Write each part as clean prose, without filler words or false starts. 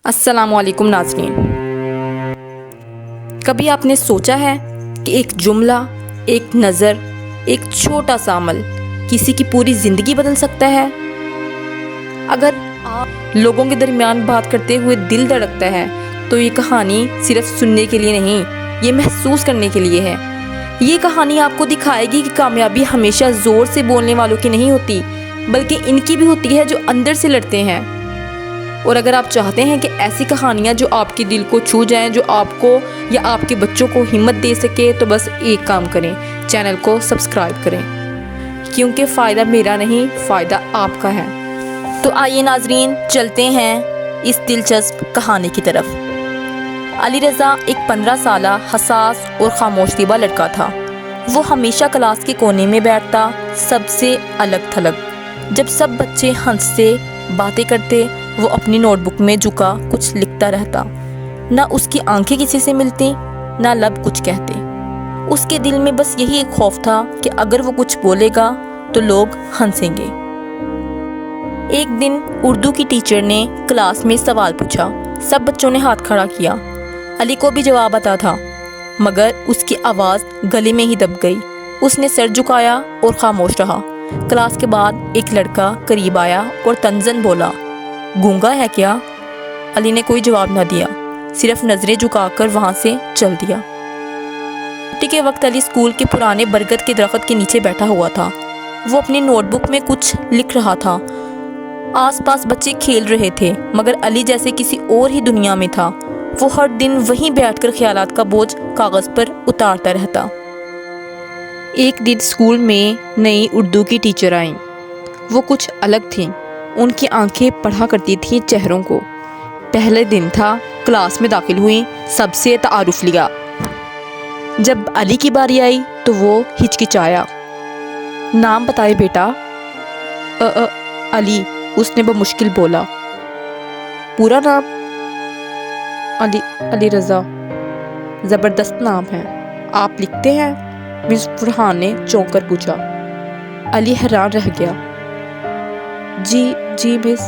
السلام علیکم ناظرین، کبھی آپ نے سوچا ہے کہ ایک جملہ، ایک نظر، ایک چھوٹا سا عمل کسی کی پوری زندگی بدل سکتا ہے؟ اگر آپ لوگوں کے درمیان بات کرتے ہوئے دل دھڑکتا ہے تو یہ کہانی صرف سننے کے لیے نہیں، یہ محسوس کرنے کے لیے ہے۔ یہ کہانی آپ کو دکھائے گی کہ کامیابی ہمیشہ زور سے بولنے والوں کی نہیں ہوتی، بلکہ ان کی بھی ہوتی ہے جو اندر سے لڑتے ہیں۔ اور اگر آپ چاہتے ہیں کہ ایسی کہانیاں جو آپ کے دل کو چھو جائیں، جو آپ کو یا آپ کے بچوں کو ہمت دے سکے، تو بس ایک کام کریں، چینل کو سبسکرائب کریں، کیونکہ فائدہ میرا نہیں، فائدہ آپ کا ہے۔ تو آئیے ناظرین، چلتے ہیں اس دلچسپ کہانی کی طرف۔ علی رضا ایک 15 سالہ حساس اور خاموش طبع لڑکا تھا۔ وہ ہمیشہ کلاس کے کونے میں بیٹھتا، سب سے الگ تھلگ۔ جب سب بچے ہنستے، باتیں کرتے، وہ اپنی نوٹ بک میں جھکا کچھ لکھتا رہتا۔ نہ اس کی آنکھیں کسی سے ملتی، نہ لب کچھ کہتے۔ اس کے دل میں بس یہی ایک خوف تھا کہ اگر وہ کچھ بولے گا تو لوگ ہنسیں گے۔ ایک دن اردو کی ٹیچر نے کلاس میں سوال پوچھا۔ سب بچوں نے ہاتھ کھڑا کیا۔ علی کو بھی جواب آتا تھا، مگر اس کی آواز گلے میں ہی دب گئی۔ اس نے سر جھکایا اور خاموش رہا۔ کلاس کے بعد ایک لڑکا قریب آیا اور تنزن بولا، گونگا ہے کیا؟ علی نے کوئی جواب نہ دیا، صرف نظریں جھکا کر وہاں سے چل دیا۔ چھٹی کے وقت علی اسکول کے پرانے برگد کے درخت کے نیچے بیٹھا ہوا تھا۔ وہ اپنی نوٹ بک میں کچھ لکھ رہا تھا۔ آس پاس بچے کھیل رہے تھے، مگر علی جیسے کسی اور ہی دنیا میں تھا۔ وہ ہر دن وہیں بیٹھ کر خیالات کا بوجھ کاغذ پر اتارتا رہتا۔ ایک دن اسکول میں نئی اردو کی ٹیچر آئیں۔ وہ کچھ الگ تھیں۔ ان کی آنکھیں پڑھا کرتی تھیں چہروں کو۔ پہلے دن تھا، کلاس میں داخل ہوئیں، سب سے تعارف لیا۔ جب علی کی باری آئی تو وہ ہچکچایا۔ نام بتائے بیٹا؟ علی، اس نے بمشکل بولا۔ پورا نام؟ علی رضا۔ زبردست نام ہے، آپ لکھتے ہیں؟ مس فرحان نے چونک کر پوچھا۔ علی حیران رہ گیا۔ جی مس۔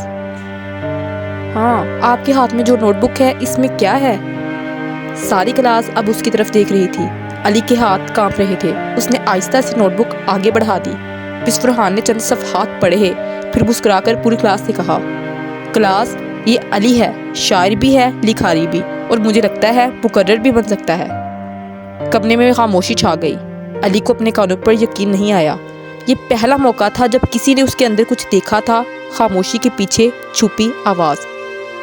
ہاں، آپ کے ہاتھ میں جو نوٹ بک ہے، اس میں کیا ہے؟ ساری کلاس اب اس کی طرف دیکھ رہی تھی۔ علی کے ہاتھ کانپ رہے تھے۔ اس نے آہستہ سے نوٹ بک آگے بڑھا دی۔ مس فرحان نے چند صفحات پڑھے، پھر مسکرا کر پوری کلاس سے کہا، کلاس، یہ علی ہے، شاعر بھی ہے، لکھاری بھی، اور مجھے لگتا ہے مقرر بھی بن سکتا ہے۔ کمرے میں خاموشی چھا گئی۔ علی کو اپنے کانوں پر یقین نہیں آیا۔ یہ پہلا موقع تھا جب کسی نے اس کے اندر کچھ دیکھا تھا۔ خاموشی کے پیچھے چھپی آواز۔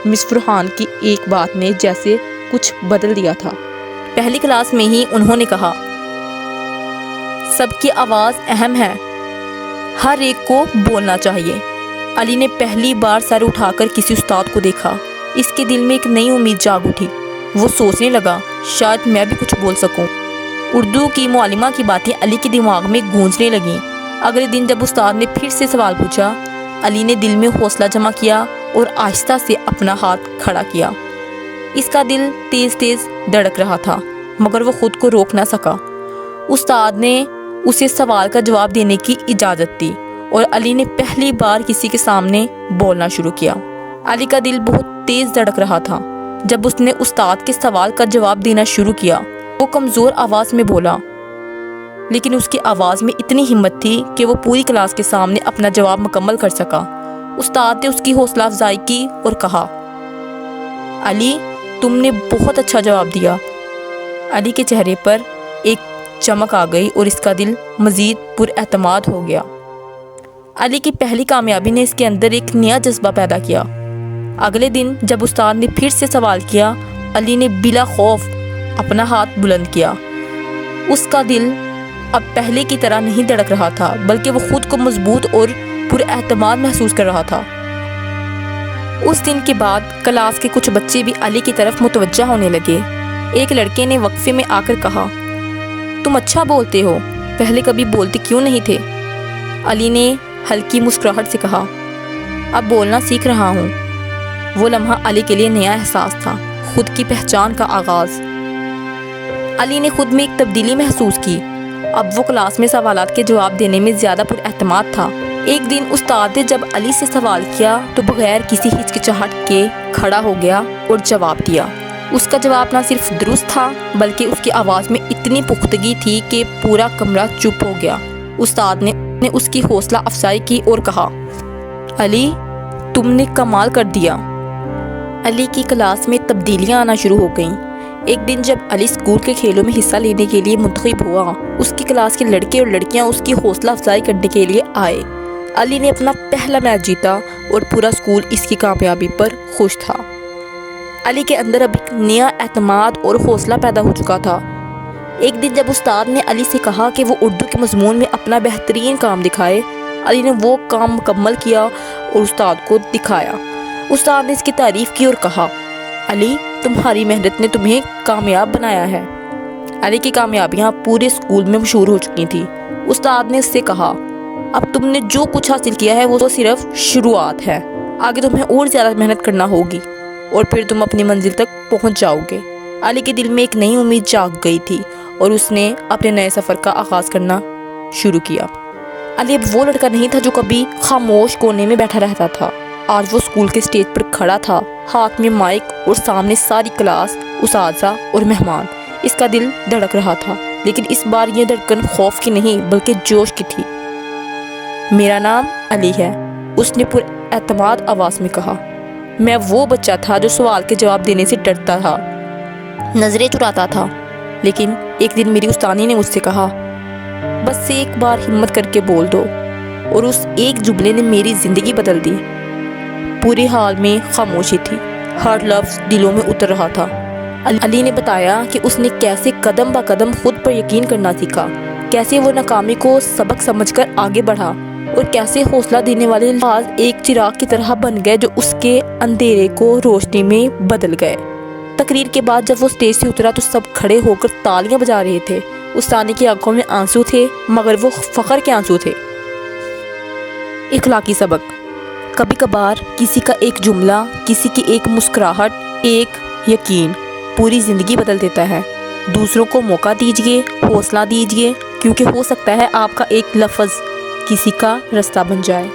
مس فرحان کی ایک بات نے جیسے کچھ بدل دیا تھا۔ پہلی کلاس میں ہی انہوں نے کہا، سب کی آواز اہم ہے، ہر ایک کو بولنا چاہیے۔ علی نے پہلی بار سر اٹھا کر کسی استاد کو دیکھا۔ اس کے دل میں ایک نئی امید جاگ اٹھی۔ وہ سوچنے لگا، شاید میں بھی کچھ بول سکوں۔ اردو کی معلمہ کی باتیں علی کے دماغ میں گونجنے لگیں۔ اگلے دن جب استاد نے پھر سے سوال پوچھا، علی نے دل میں حوصلہ جمع کیا اور آہستہ سے اپنا ہاتھ کھڑا کیا۔ اس کا دل تیز تیز دھڑک رہا تھا، مگر وہ خود کو روک نہ سکا۔ استاد نے اسے سوال کا جواب دینے کی اجازت دی اور علی نے پہلی بار کسی کے سامنے بولنا شروع کیا۔ علی کا دل بہت تیز دھڑک رہا تھا۔ جب اس نے استاد کے سوال کا جواب دینا شروع کیا، وہ کمزور آواز میں بولا، لیکن اس کی آواز میں اتنی ہمت تھی کہ وہ پوری کلاس کے سامنے اپنا جواب مکمل کر سکا۔ استاد نے اس کی حوصلہ افزائی کی اور کہا، علی، تم نے بہت اچھا جواب دیا۔ علی کے چہرے پر ایک چمک آ گئی اور اس کا دل مزید پر اعتماد ہو گیا۔ علی کی پہلی کامیابی نے اس کے اندر ایک نیا جذبہ پیدا کیا۔ اگلے دن جب استاد نے پھر سے سوال کیا، علی نے بلا خوف اپنا ہاتھ بلند کیا۔ اس کا دل اب پہلے کی طرح نہیں دھڑک رہا تھا، بلکہ وہ خود کو مضبوط اور پر اعتماد محسوس کر رہا تھا۔ اس دن کے بعد کلاس کے کچھ بچے بھی علی کی طرف متوجہ ہونے لگے۔ ایک لڑکے نے وقفے میں آ کر کہا، تم اچھا بولتے ہو، پہلے کبھی بولتے کیوں نہیں تھے؟ علی نے ہلکی مسکراہٹ سے کہا، اب بولنا سیکھ رہا ہوں۔ وہ لمحہ علی کے لیے نیا احساس تھا، خود کی پہچان کا آغاز۔ علی نے خود میں ایک تبدیلی محسوس کی۔ اب وہ کلاس میں سوالات کے جواب دینے میں زیادہ پر اعتماد تھا۔ ایک دن استاد نے جب علی سے سوال کیا تو بغیر کسی ہچکچاہٹ کے کھڑا ہو گیا اور جواب دیا۔ اس کا جواب نہ صرف درست تھا بلکہ اس کی آواز میں اتنی پختگی تھی کہ پورا کمرہ چپ ہو گیا۔ استاد نے اس کی حوصلہ افزائی کی اور کہا، علی تم نے کمال کر دیا۔ علی کی کلاس میں تبدیلیاں آنا شروع ہو گئیں۔ ایک دن جب علی اسکول کے کھیلوں میں حصہ لینے کے لیے منتخب ہوا، اس کی کلاس کے لڑکے اور لڑکیاں اس کی حوصلہ افزائی کرنے کے لیے آئے۔ علی نے اپنا پہلا میچ جیتا اور پورا اسکول اس کی کامیابی پر خوش تھا۔ علی کے اندر اب ایک نیا اعتماد اور حوصلہ پیدا ہو چکا تھا۔ ایک دن جب استاد نے علی سے کہا کہ وہ اردو کے مضمون میں اپنا بہترین کام دکھائے، علی نے وہ کام مکمل کیا اور استاد کو دکھایا۔ استاد نے اس کی تعریف کی اور کہا، علی تمہاری محنت نے تمہیں کامیاب بنایا ہے۔ علی کی کامیابیاں پورے اسکول میں مشہور ہو چکی تھیں۔ استاد نے اس سے کہا، اب تم نے جو کچھ حاصل کیا ہے وہ تو صرف شروعات ہے، آگے تمہیں اور زیادہ محنت کرنا ہوگی اور پھر تم اپنی منزل تک پہنچ جاؤ گے۔ علی کے دل میں ایک نئی امید جاگ گئی تھی اور اس نے اپنے نئے سفر کا آغاز کرنا شروع کیا۔ علی اب وہ لڑکا نہیں تھا جو کبھی خاموش کونے میں بیٹھا رہتا تھا۔ آج وہ اسکول کے اسٹیج پر کھڑا تھا، ہاتھ میں مائک اور سامنے ساری کلاس، اساتذہ اور مہمان۔ اس کا دل دھڑک رہا تھا، لیکن اس بار یہ دھڑکن خوف کی نہیں بلکہ جوش کی تھی۔ میرا نام علی ہے، اس نے پر اعتماد آواز میں کہا۔ میں وہ بچہ تھا جو سوال کے جواب دینے سے ڈرتا تھا، نظریں چراتا تھا، لیکن ایک دن میری استانی نے مجھ سے کہا، بس ایک بار ہمت کر کے بول دو، اور اس ایک جملے نے میری زندگی بدل دی۔ پورے حال میں خاموشی تھی، ہر لفظ دلوں میں اتر رہا تھا۔ علی نے بتایا کہ اس نے کیسے قدم با قدم خود پر یقین کرنا سیکھا، کیسے وہ ناکامی کو سبق سمجھ کر آگے بڑھا، اور کیسے حوصلہ دینے والے الفاظ ایک چراغ کی طرح بن گئے جو اس کے اندھیرے کو روشنی میں بدل گئے۔ تقریر کے بعد جب وہ اسٹیج سے اترا تو سب کھڑے ہو کر تالیاں بجا رہے تھے۔ استانی کی آنکھوں میں آنسو تھے، مگر وہ فخر کے آنسو تھے۔ اخلاقی سبق: کبھی کبھار کسی کا ایک جملہ، کسی کی ایک مسکراہٹ، ایک یقین پوری زندگی بدل دیتا ہے۔ دوسروں کو موقع دیجیے، حوصلہ دیجیے، کیونکہ ہو سکتا ہے آپ کا ایک لفظ کسی کا رستہ بن جائے۔